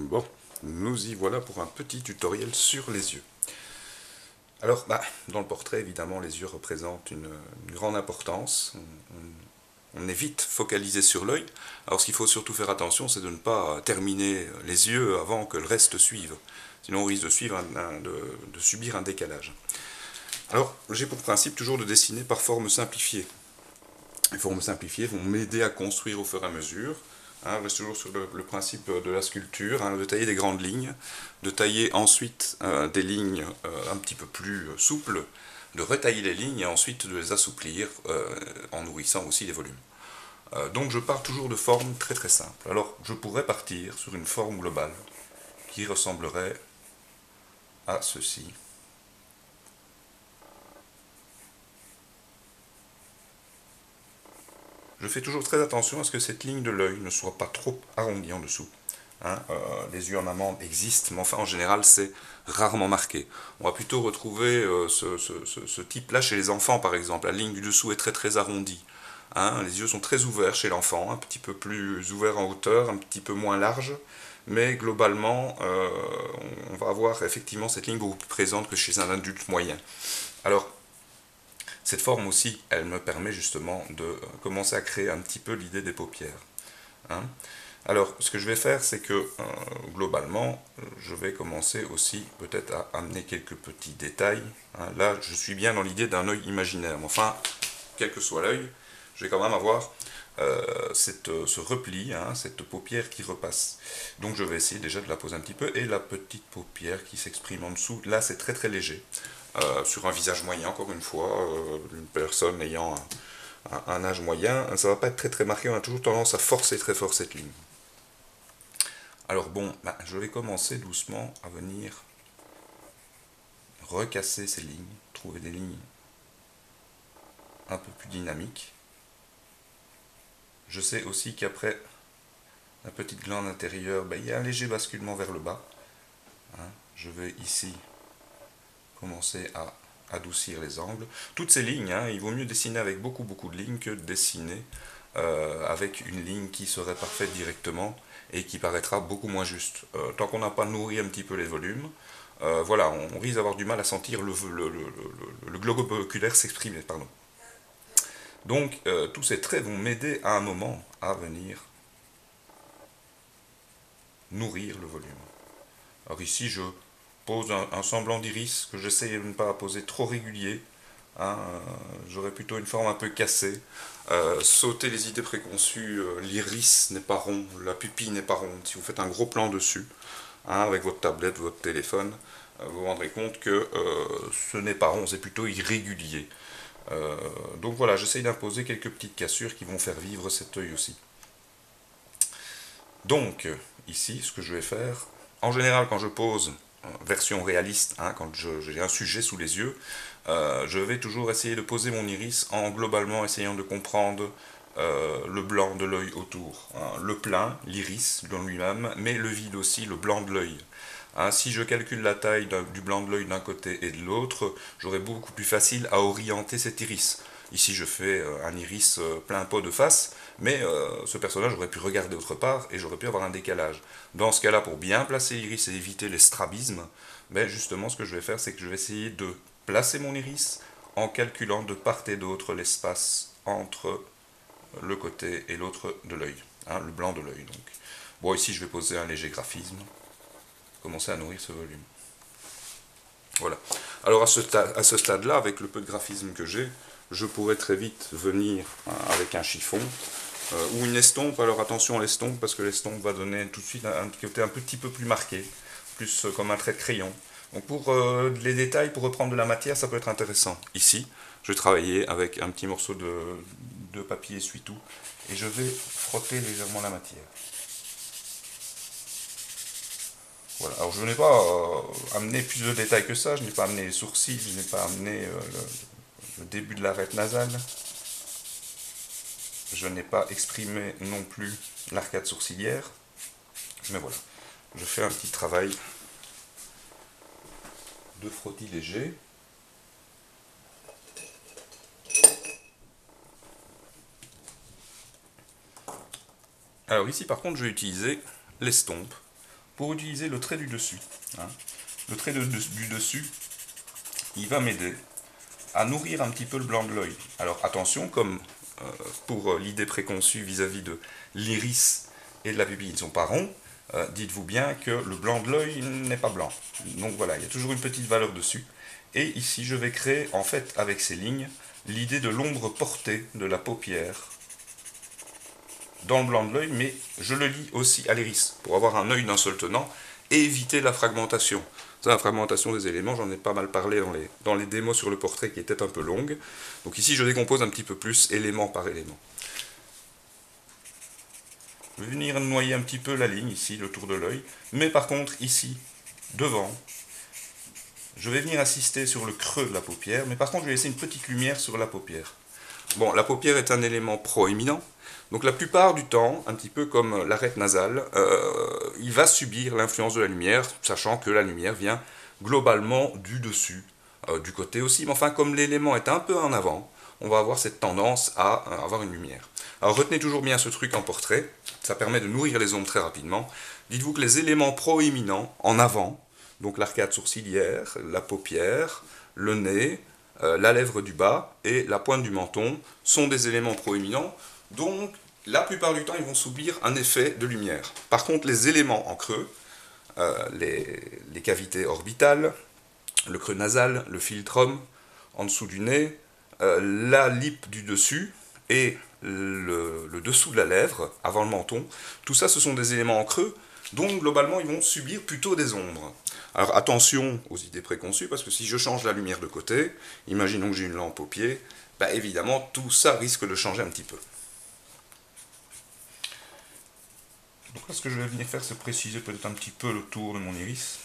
Bon, nous y voilà pour un petit tutoriel sur les yeux. Alors, dans le portrait, évidemment, les yeux représentent une grande importance. On est vite focalisé sur l'œil. Alors, ce qu'il faut surtout faire attention, c'est de ne pas terminer les yeux avant que le reste suive. Sinon, on risque de, de subir un décalage. Alors, j'ai pour principe toujours de dessiner par forme simplifiée. Les formes simplifiées vont m'aider à construire au fur et à mesure. On reste toujours sur le principe de la sculpture, de tailler des grandes lignes, de tailler ensuite des lignes un petit peu plus souples, de retailler les lignes et ensuite de les assouplir en nourrissant aussi les volumes. Donc je pars toujours de formes très très simples. Alors je pourrais partir sur une forme globale qui ressemblerait à ceci. Je fais toujours très attention à ce que cette ligne de l'œil ne soit pas trop arrondie en dessous. Les yeux en amande existent, mais enfin en général c'est rarement marqué. On va plutôt retrouver ce type-là chez les enfants par exemple. La ligne du dessous est très très arrondie. Les yeux sont très ouverts chez l'enfant, un petit peu plus ouverts en hauteur, un petit peu moins large, mais globalement on va avoir effectivement cette ligne beaucoup plus présente que chez un adulte moyen. Alors cette forme aussi, elle me permet justement de commencer à créer un petit peu l'idée des paupières. Alors, ce que je vais faire, c'est que, globalement, je vais commencer aussi peut-être à amener quelques petits détails. Là, je suis bien dans l'idée d'un œil imaginaire. Mais enfin, quel que soit l'œil, je vais quand même avoir ce repli, cette paupière qui repasse. Donc, je vais essayer déjà de la poser un petit peu. Et la petite paupière qui s'exprime en dessous, là, c'est très très léger. Sur un visage moyen, encore une fois, une personne ayant un âge moyen, ça ne va pas être très très marqué. On a toujours tendance à forcer très fort cette ligne. Alors bon, je vais commencer doucement à venir recasser ces lignes, trouver des lignes un peu plus dynamiques. Je sais aussi qu'après la petite glande intérieure, il y a un léger basculement vers le bas. Je vais ici commencer à adoucir les angles. Toutes ces lignes, il vaut mieux dessiner avec beaucoup de lignes que de dessiner avec une ligne qui serait parfaite directement et qui paraîtra beaucoup moins juste. Tant qu'on n'a pas nourri un petit peu les volumes, voilà, on risque d'avoir du mal à sentir le globe oculaire s'exprimer. Donc, tous ces traits vont m'aider à un moment à venir nourrir le volume. Alors ici, je pose un semblant d'iris que j'essaie de ne pas poser trop régulier. J'aurais plutôt une forme un peu cassée. Sauter les idées préconçues, l'iris n'est pas rond, la pupille n'est pas ronde. Si vous faites un gros plan dessus, avec votre tablette, votre téléphone, vous vous rendrez compte que ce n'est pas rond, c'est plutôt irrégulier. Donc voilà, j'essaye d'imposer quelques petites cassures qui vont faire vivre cet œil aussi. Donc, ici, ce que je vais faire, en général, quand je pose version réaliste, quand j'ai un sujet sous les yeux, je vais toujours essayer de poser mon iris en globalement essayant de comprendre le blanc de l'œil autour. Le plein, l'iris dans lui-même, mais le vide aussi, le blanc de l'œil. Si je calcule la taille du blanc de l'œil d'un côté et de l'autre, j'aurai beaucoup plus facile à orienter cet iris. Ici, je fais un iris plein pot de face, mais ce personnage aurait pu regarder autre part et j'aurais pu avoir un décalage. Dans ce cas-là, pour bien placer l'iris et éviter les strabismes, justement, ce que je vais faire, c'est que je vais essayer de placer mon iris en calculant de part et d'autre l'espace entre le côté et l'autre de l'œil, le blanc de l'œil. Donc, bon, ici, je vais poser un léger graphisme, commencer à nourrir ce volume. Voilà. Alors à ce stade-là, avec le peu de graphisme que j'ai, je pourrais très vite venir avec un chiffon ou une estompe. Alors attention à l'estompe, parce que l'estompe va donner tout de suite un côté un petit peu plus marqué, plus comme un trait de crayon. Donc pour les détails, pour reprendre de la matière, ça peut être intéressant. Ici, je vais travailler avec un petit morceau de papier essuie-tout et je vais frotter légèrement la matière. Voilà. Alors je n'ai pas amené plus de détails que ça, je n'ai pas amené les sourcils, je n'ai pas amené le début de l'arête nasale. Je n'ai pas exprimé non plus l'arcade sourcilière. Mais voilà, je fais un petit travail de frottis léger. Alors ici par contre je vais utiliser l'estompe pour utiliser le trait du dessus. Hein. Le trait du dessus, il va m'aider à nourrir un petit peu le blanc de l'œil. Alors attention, comme pour l'idée préconçue vis-à-vis de l'iris et de la pupille, ils ne sont pas ronds, dites-vous bien que le blanc de l'œil n'est pas blanc. Donc voilà, il y a toujours une petite valeur dessus. Et ici, je vais créer, en fait, avec ces lignes, l'idée de l'ombre portée de la paupière dans le blanc de l'œil, mais je le lie aussi à l'iris, pour avoir un œil d'un seul tenant, et éviter la fragmentation. Ça, la fragmentation des éléments, j'en ai pas mal parlé dans les démos sur le portrait qui étaient un peu longues. Donc ici, je décompose un petit peu plus, élément par élément. Je vais venir noyer un petit peu la ligne, ici, le tour de l'œil, mais par contre, ici, devant, je vais venir assister sur le creux de la paupière, mais par contre, je vais laisser une petite lumière sur la paupière. Bon, la paupière est un élément proéminent, donc la plupart du temps, un petit peu comme l'arête nasale, il va subir l'influence de la lumière, sachant que la lumière vient globalement du dessus, du côté aussi, mais enfin comme l'élément est un peu en avant, on va avoir cette tendance à avoir une lumière. Alors retenez toujours bien ce truc en portrait, ça permet de nourrir les ombres très rapidement. Dites-vous que les éléments proéminents en avant, donc l'arcade sourcilière, la paupière, le nez, la lèvre du bas et la pointe du menton sont des éléments proéminents, donc la plupart du temps ils vont subir un effet de lumière. Par contre les éléments en creux, les cavités orbitales, le creux nasal, le philtrum en dessous du nez, la lippe du dessus et le dessous de la lèvre avant le menton, tout ça ce sont des éléments en creux, donc globalement ils vont subir plutôt des ombres. Alors attention aux idées préconçues, parce que si je change la lumière de côté, imaginons que j'ai une lampe au pied, bah évidemment tout ça risque de changer un petit peu. Donc là ce que je vais venir faire c'est préciser peut-être un petit peu le tour de mon iris.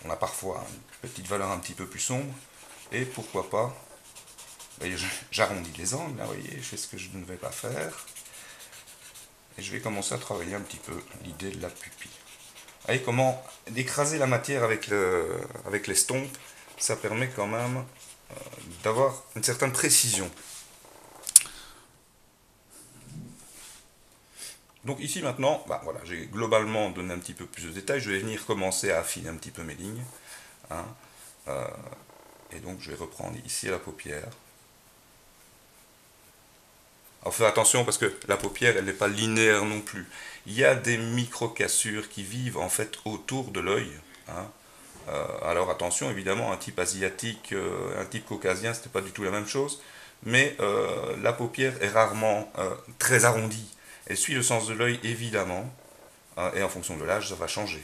On a parfois une petite valeur un petit peu plus sombre, et pourquoi pas, j'arrondis les angles, là, vous voyez, je fais ce que je ne vais pas faire, et je vais commencer à travailler un petit peu l'idée de la pupille. Vous voyez comment d'écraser la matière avec l'estompe, ça permet quand même d'avoir une certaine précision. Donc ici maintenant, bah, voilà, j'ai globalement donné un petit peu plus de détails, je vais venir commencer à affiner un petit peu mes lignes. Hein, et donc je vais reprendre ici la paupière. Alors faites attention parce que la paupière elle n'est pas linéaire non plus. Il y a des micro-cassures qui vivent en fait autour de l'œil. Hein. Alors attention, évidemment, un type asiatique, un type caucasien, c'était pas du tout la même chose. Mais la paupière est rarement très arrondie. Elle suit le sens de l'œil, évidemment. Et en fonction de l'âge, ça va changer.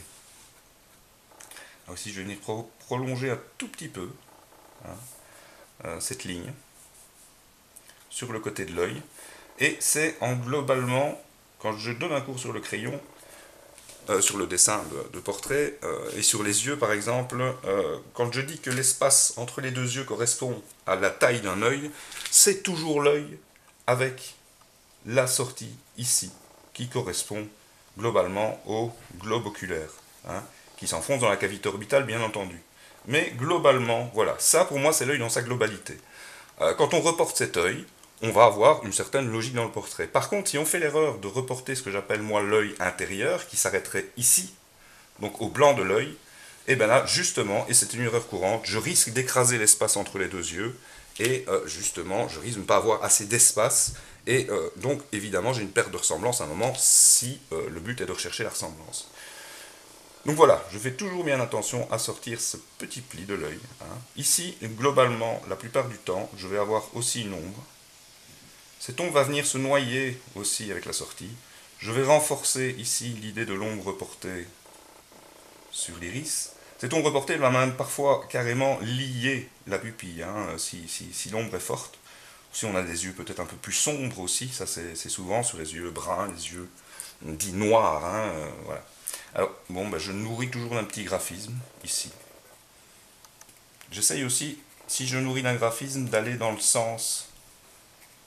Alors ici, je vais venir prolonger un tout petit peu cette ligne sur le côté de l'œil. Et c'est en globalement, quand je donne un cours sur le crayon, sur le dessin de portrait, et sur les yeux par exemple, quand je dis que l'espace entre les deux yeux correspond à la taille d'un œil, c'est toujours l'œil avec la sortie ici, qui correspond globalement au globe oculaire, hein, qui s'enfonce dans la cavité orbitale bien entendu. Mais globalement, voilà, ça pour moi c'est l'œil dans sa globalité. Quand on reporte cet œil, on va avoir une certaine logique dans le portrait. Par contre, si on fait l'erreur de reporter ce que j'appelle moi l'œil intérieur, qui s'arrêterait ici, donc au blanc de l'œil, et bien là, justement, et c'est une erreur courante, je risque d'écraser l'espace entre les deux yeux, et justement, je risque de ne pas avoir assez d'espace, et donc évidemment, j'ai une perte de ressemblance à un moment, si le but est de rechercher la ressemblance. Donc voilà, je fais toujours bien attention à sortir ce petit pli de l'œil. Hein. Ici, globalement, la plupart du temps, je vais avoir aussi une ombre. Cette ombre va venir se noyer aussi avec la sortie. Je vais renforcer ici l'idée de l'ombre portée sur l'iris. Cette ombre portée va même parfois carrément lier la pupille, hein, si l'ombre est forte. Si on a des yeux peut-être un peu plus sombres aussi, ça c'est souvent sur les yeux bruns, les yeux dits noirs. Hein, voilà. Alors, bon, je nourris toujours d'un petit graphisme, ici. J'essaye aussi, si je nourris d'un graphisme, d'aller dans le sens.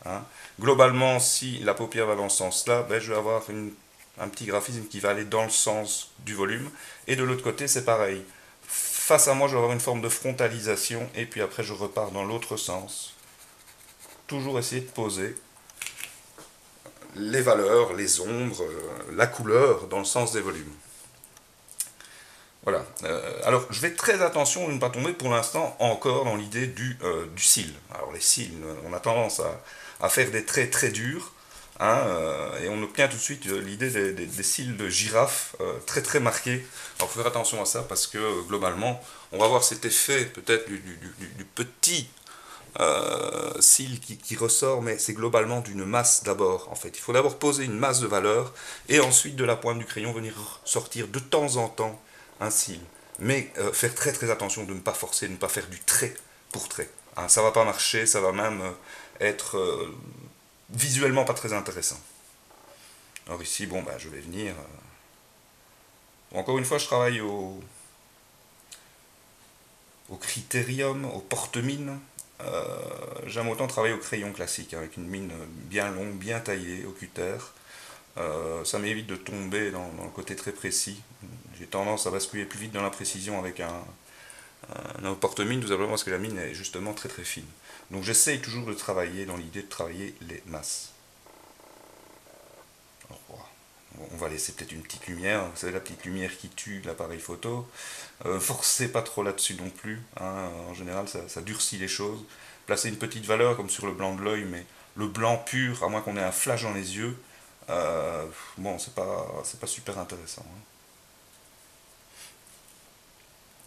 Hein. Globalement, si la paupière va dans ce sens-là, je vais avoir un petit graphisme qui va aller dans le sens du volume. Et de l'autre côté, c'est pareil. Face à moi, je vais avoir une forme de frontalisation, et puis après, je repars dans l'autre sens. Toujours essayer de poser les valeurs, les ombres, la couleur dans le sens des volumes. Voilà. Alors, je vais très attention de ne pas tomber pour l'instant encore dans l'idée du cil. Alors, les cils, on a tendance à faire des traits très durs, hein, et on obtient tout de suite l'idée des cils de girafe très très marqués. Alors, il faut faire attention à ça parce que globalement, on va avoir cet effet peut-être du petit cil qui ressort, mais c'est globalement d'une masse d'abord. En fait, il faut d'abord poser une masse de valeur et ensuite de la pointe du crayon venir sortir de temps en temps un cil. Mais faire très très attention de ne pas forcer, de ne pas faire du trait pour trait. Hein, ça va pas marcher, ça va même être visuellement pas très intéressant. Alors ici, bon, bah, je vais venir. Encore une fois, je travaille au critérium, au porte-mine. J'aime autant travailler au crayon classique, hein, avec une mine bien longue, bien taillée, au cutter. Ça m'évite de tomber dans le côté très précis. J'ai tendance à basculer plus vite dans la précision avec un porte-mine, tout simplement parce que la mine est justement très très fine. Donc j'essaye toujours de travailler dans l'idée de travailler les masses. Alors, voilà. On va laisser peut-être une petite lumière, vous savez la petite lumière qui tue l'appareil photo. Forcez pas trop là-dessus non plus, hein. En général ça durcit les choses. Placez une petite valeur comme sur le blanc de l'œil, mais le blanc pur, à moins qu'on ait un flash dans les yeux, bon, c'est pas super intéressant, hein.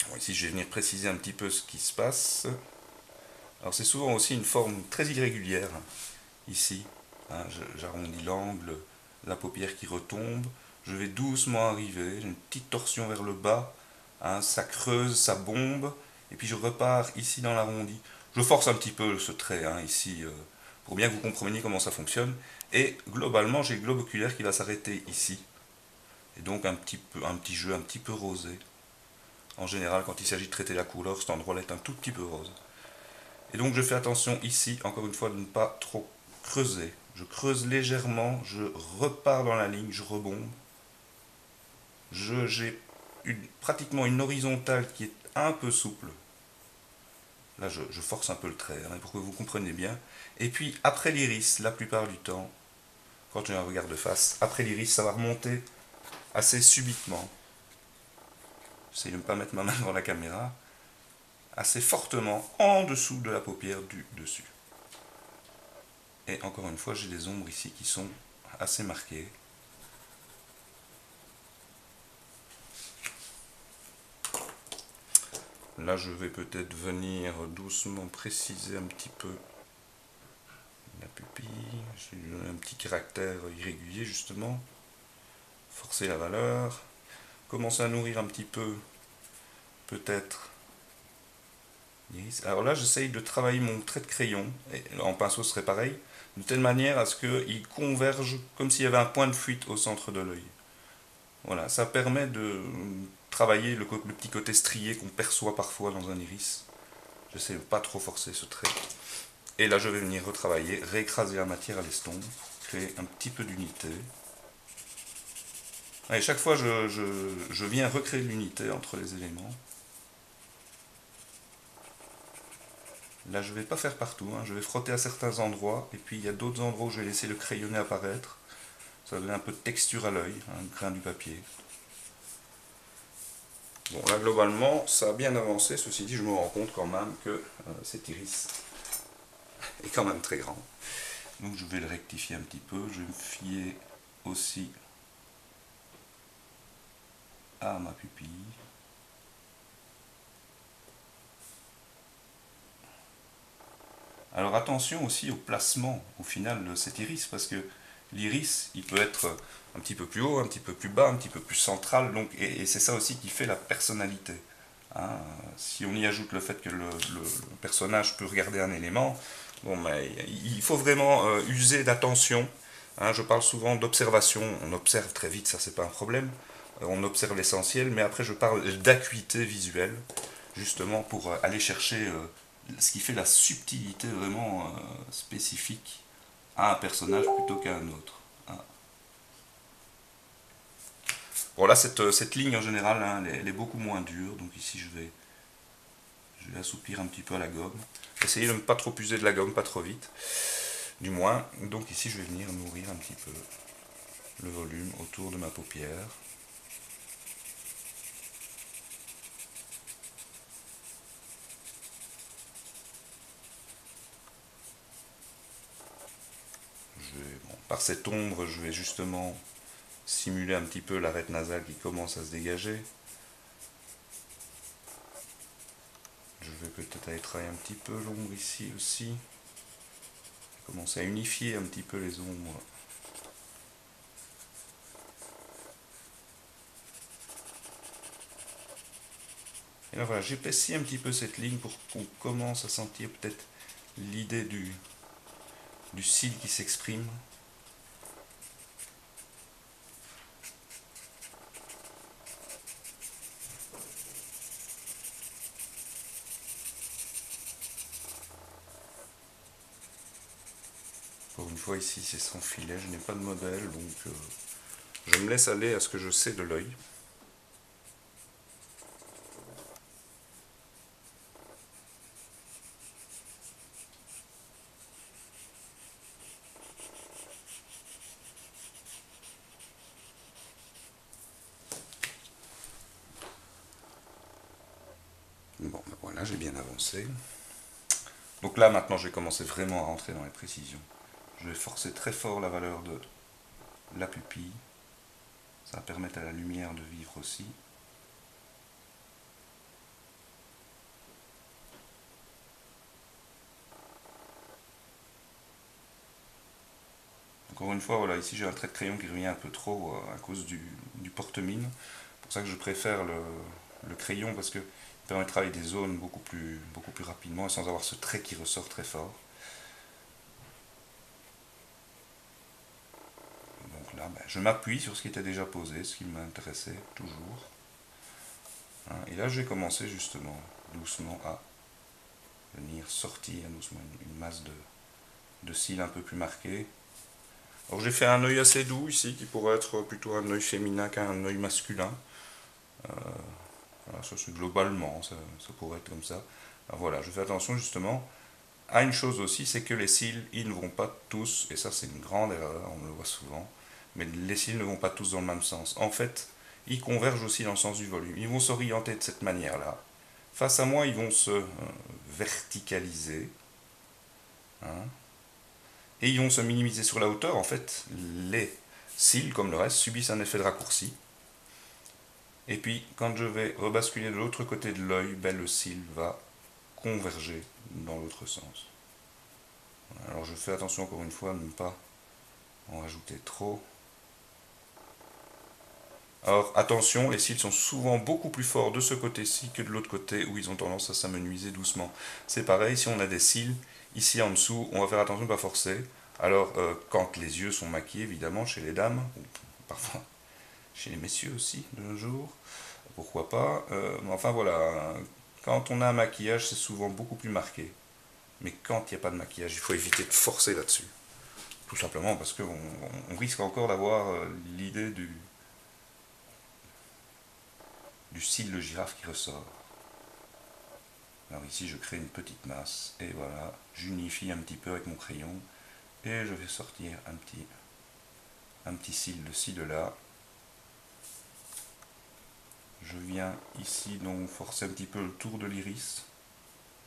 Bon, ici, je vais venir préciser un petit peu ce qui se passe. Alors, c'est souvent aussi une forme très irrégulière, ici. Hein, j'arrondis l'angle, la paupière qui retombe. Je vais doucement arriver, j'ai une petite torsion vers le bas. Hein, ça creuse, ça bombe. Et puis, je repars ici dans l'arrondi. Je force un petit peu ce trait, hein, ici, pour bien que vous compreniez comment ça fonctionne. Et globalement, j'ai le globe oculaire qui va s'arrêter ici. Et donc, un petit jeu un petit peu rosé. En général, quand il s'agit de traiter la couleur, cet endroit-là est un tout petit peu rose. Et donc je fais attention ici, encore une fois, de ne pas trop creuser. Je creuse légèrement, je repars dans la ligne, je rebombe. J'ai pratiquement une horizontale qui est un peu souple. Là, je force un peu le trait, hein, pour que vous compreniez bien. Et puis, après l'iris, la plupart du temps, quand j'ai un regard de face, après l'iris, ça va remonter assez subitement. J'essaie de ne pas mettre ma main dans la caméra. Assez fortement en dessous de la paupière du dessus. Et encore une fois, j'ai des ombres ici qui sont assez marquées. Là, je vais peut-être venir doucement préciser un petit peu la pupille. J'ai un petit caractère irrégulier, justement. Forcer la valeur. Commencer à nourrir un petit peu, peut-être. Alors là, j'essaye de travailler mon trait de crayon, et en pinceau ce serait pareil, de telle manière à ce qu'il converge comme s'il y avait un point de fuite au centre de l'œil. Voilà, ça permet de travailler le petit côté strié qu'on perçoit parfois dans un iris. J'essaie de ne pas trop forcer ce trait. Et là, je vais venir retravailler, réécraser la matière à l'estompe, créer un petit peu d'unité. Et chaque fois, je viens recréer de l'unité entre les éléments. Là, je ne vais pas faire partout, hein. Je vais frotter à certains endroits, et puis il y a d'autres endroits où je vais laisser le crayonné apparaître. Ça va donner un peu de texture à l'œil, hein, le grain du papier. Bon, là, globalement, ça a bien avancé. Ceci dit, je me rends compte quand même que cet iris est quand même très grand. Donc, je vais le rectifier un petit peu. Je vais me fier aussi à ma pupille. Alors attention aussi au placement au final de cet iris, parce que l'iris, il peut être un petit peu plus haut, un petit peu plus bas, un petit peu plus central, donc, et c'est ça aussi qui fait la personnalité. Hein, si on y ajoute le fait que le personnage peut regarder un élément, bon, mais il faut vraiment user d'attention. Hein, je parle souvent d'observation, on observe très vite, ça c'est pas un problème, on observe l'essentiel, mais après je parle d'acuité visuelle, justement pour aller chercher ce qui fait la subtilité vraiment spécifique à un personnage plutôt qu'à un autre. Hein. Bon là cette ligne en général, hein, elle est beaucoup moins dure, donc ici je vais assouplir un petit peu à la gomme. Essayez de ne pas trop user de la gomme, pas trop vite. du moins. Donc ici je vais venir nourrir un petit peu le volume autour de ma paupière. Par cette ombre, je vais justement simuler un petit peu l'arête nasale qui commence à se dégager. Je vais peut-être aller travailler un petit peu l'ombre ici aussi. Commencer à unifier un petit peu les ombres. Et là voilà, j'épaissis un petit peu cette ligne pour qu'on commence à sentir peut-être l'idée du cil qui s'exprime. Encore une fois ici c'est sans filet, je n'ai pas de modèle, donc je me laisse aller à ce que je sais de l'œil. Bon, ben voilà, j'ai bien avancé. Donc là, maintenant, je vais commencer vraiment à rentrer dans les précisions. Je vais forcer très fort la valeur de la pupille. Ça va permettre à la lumière de vivre aussi. Encore une fois, voilà, ici j'ai un trait de crayon qui revient un peu trop à cause du porte-mine. C'est pour ça que je préfère le crayon parce que il permet de travailler des zones beaucoup plus rapidement et sans avoir ce trait qui ressort très fort. Donc là, ben, je m'appuie sur ce qui était déjà posé, ce qui m'intéressait toujours. Hein, et là, je vais commencer justement doucement à venir sortir doucement une masse de cils un peu plus marquée. Alors j'ai fait un œil assez doux ici, qui pourrait être plutôt un œil féminin qu'un œil masculin. Voilà, ça c'est globalement, ça pourrait être comme ça. Alors voilà, je fais attention justement à une chose aussi, c'est que les cils, ils ne vont pas tous, et ça c'est une grande erreur, on le voit souvent, mais les cils ne vont pas tous dans le même sens. En fait, ils convergent aussi dans le sens du volume. Ils vont s'orienter de cette manière-là. Face à moi, ils vont se verticaliser. Hein, et ils vont se minimiser sur la hauteur. En fait, les cils, comme le reste, subissent un effet de raccourci. Et puis, quand je vais rebasculer de l'autre côté de l'œil, ben, le cil va converger dans l'autre sens. Alors je fais attention encore une fois à ne pas en rajouter trop. Alors attention, les cils sont souvent beaucoup plus forts de ce côté-ci que de l'autre côté où ils ont tendance à s'amenuiser doucement. C'est pareil, si on a des cils ici en dessous, on va faire attention de ne pas forcer. Alors quand les yeux sont maquillés, évidemment, chez les dames, ou parfois chez les messieurs aussi de nos jours, pourquoi pas. Enfin voilà, quand on a un maquillage, c'est souvent beaucoup plus marqué. Mais quand il n'y a pas de maquillage, il faut éviter de forcer là-dessus. Tout simplement parce qu'on risque encore d'avoir l'idée du cil de girafe qui ressort. Alors ici je crée une petite masse et voilà, j'unifie un petit peu avec mon crayon et je vais sortir un petit cil de ci de là. Je viens ici donc forcer un petit peu le tour de l'iris,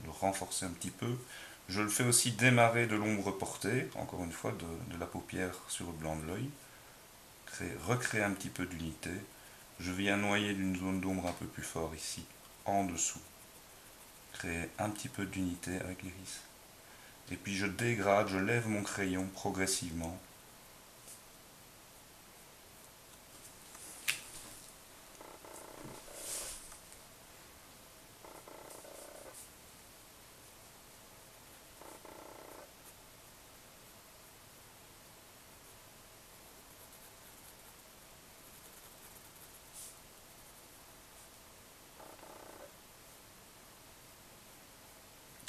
le renforcer un petit peu. Je le fais aussi démarrer de l'ombre portée, encore une fois de la paupière sur le blanc de l'œil. Recréer un petit peu d'unité. Je viens noyer d'une zone d'ombre un peu plus fort ici, en dessous. Créer un petit peu d'unité avec l'iris. Et puis je dégrade, je lève mon crayon progressivement.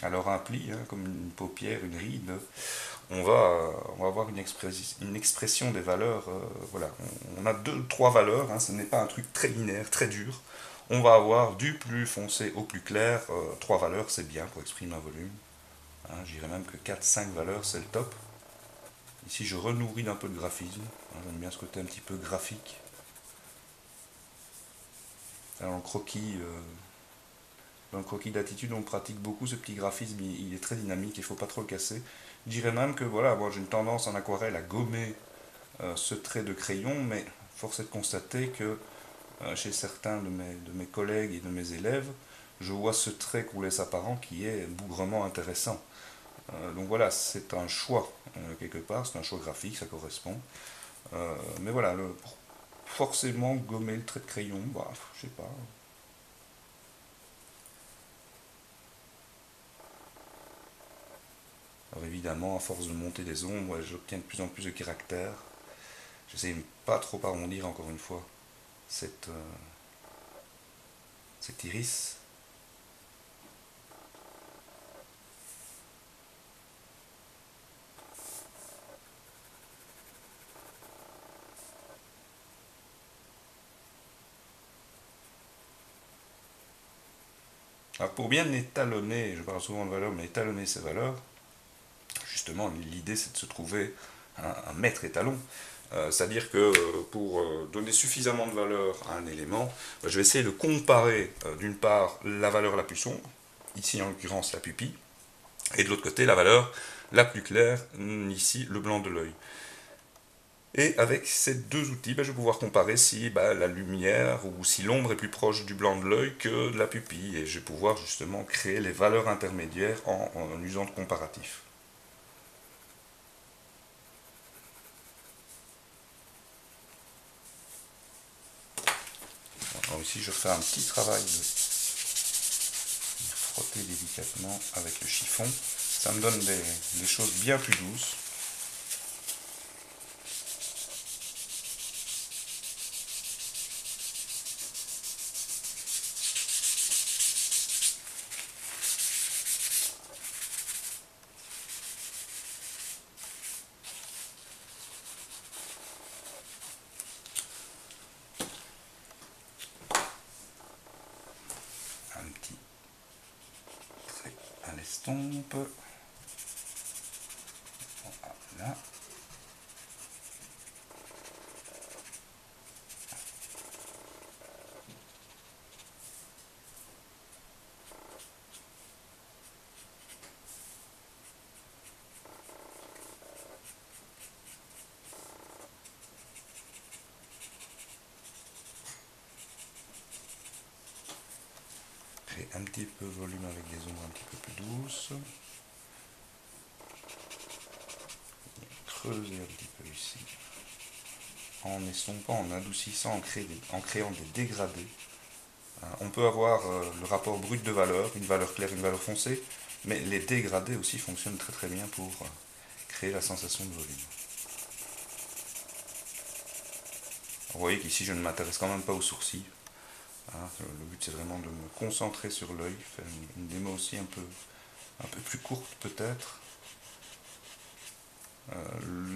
Alors un pli, hein, comme une paupière, une ride, on va avoir une expression des valeurs. Voilà, on a deux, trois valeurs, hein, ce n'est pas un truc très linéaire, très dur. On va avoir du plus foncé au plus clair. Trois valeurs, c'est bien pour exprimer un volume. Hein, je dirais même que quatre, cinq valeurs, c'est le top. Ici je renourris d'un peu de graphisme, j'aime bien ce côté un petit peu graphique. Alors, dans le croquis d'attitude, on pratique beaucoup ce petit graphisme, il est très dynamique, il ne faut pas trop le casser. Je dirais même que voilà, moi j'ai une tendance en aquarelle à gommer ce trait de crayon, mais force est de constater que chez certains de mes collègues et de mes élèves, je vois ce trait qu'on laisse apparent qui est bougrement intéressant. Donc voilà, c'est un choix quelque part, c'est un choix graphique, ça correspond. Mais voilà, forcément gommer le trait de crayon, bah, je sais pas. Alors évidemment, à force de monter les ombres, ouais, j'obtiens de plus en plus de caractère. J'essaie de ne pas trop arrondir encore une fois cette, cet iris. Alors pour bien étalonner, je parle souvent de valeurs, mais étalonner ces valeurs, justement l'idée c'est de se trouver un maître étalon. C'est-à-dire que pour donner suffisamment de valeur à un élément, je vais essayer de comparer d'une part la valeur la plus sombre, ici en l'occurrence la pupille, et de l'autre côté la valeur la plus claire, ici le blanc de l'œil. Et avec ces deux outils, je vais pouvoir comparer si la lumière ou si l'ombre est plus proche du blanc de l'œil que de la pupille. Et je vais pouvoir justement créer les valeurs intermédiaires en usant de comparatifs. Alors ici, je fais un petit travail de frotter délicatement avec le chiffon. Ça me donne des choses bien plus douces. Un petit trait à l'estompe. Voilà. Un petit peu de volume avec des ombres un petit peu plus douces. Creuser un petit peu ici. En estompant, en adoucissant, en créant des dégradés. On peut avoir le rapport brut de valeur, une valeur claire, une valeur foncée, mais les dégradés aussi fonctionnent très très bien pour créer la sensation de volume. Vous voyez qu'ici je ne m'intéresse quand même pas aux sourcils. Le but c'est vraiment de me concentrer sur l'œil, faire une démo aussi un peu plus courte peut-être.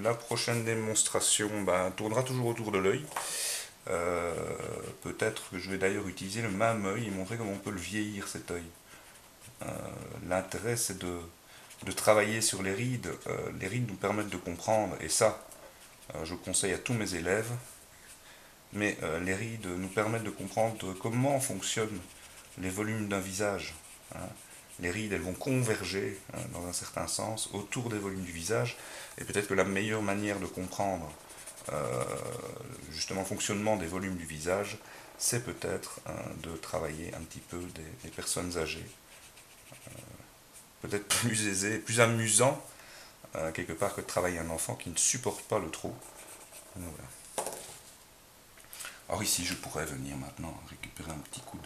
La prochaine démonstration tournera toujours autour de l'œil. Peut-être que je vais d'ailleurs utiliser le même œil et montrer comment on peut le vieillir cet œil. L'intérêt c'est de travailler sur les rides. Les rides nous permettent de comprendre, et ça je conseille à tous mes élèves, mais les rides nous permettent de comprendre comment fonctionnent les volumes d'un visage. Les rides, elles vont converger dans un certain sens autour des volumes du visage, et peut-être que la meilleure manière de comprendre justement le fonctionnement des volumes du visage, c'est peut-être de travailler un petit peu des personnes âgées. Peut-être plus aisé, plus amusant quelque part que de travailler un enfant qui ne supporte pas le trop. Voilà. Alors ici, je pourrais venir maintenant récupérer un petit coup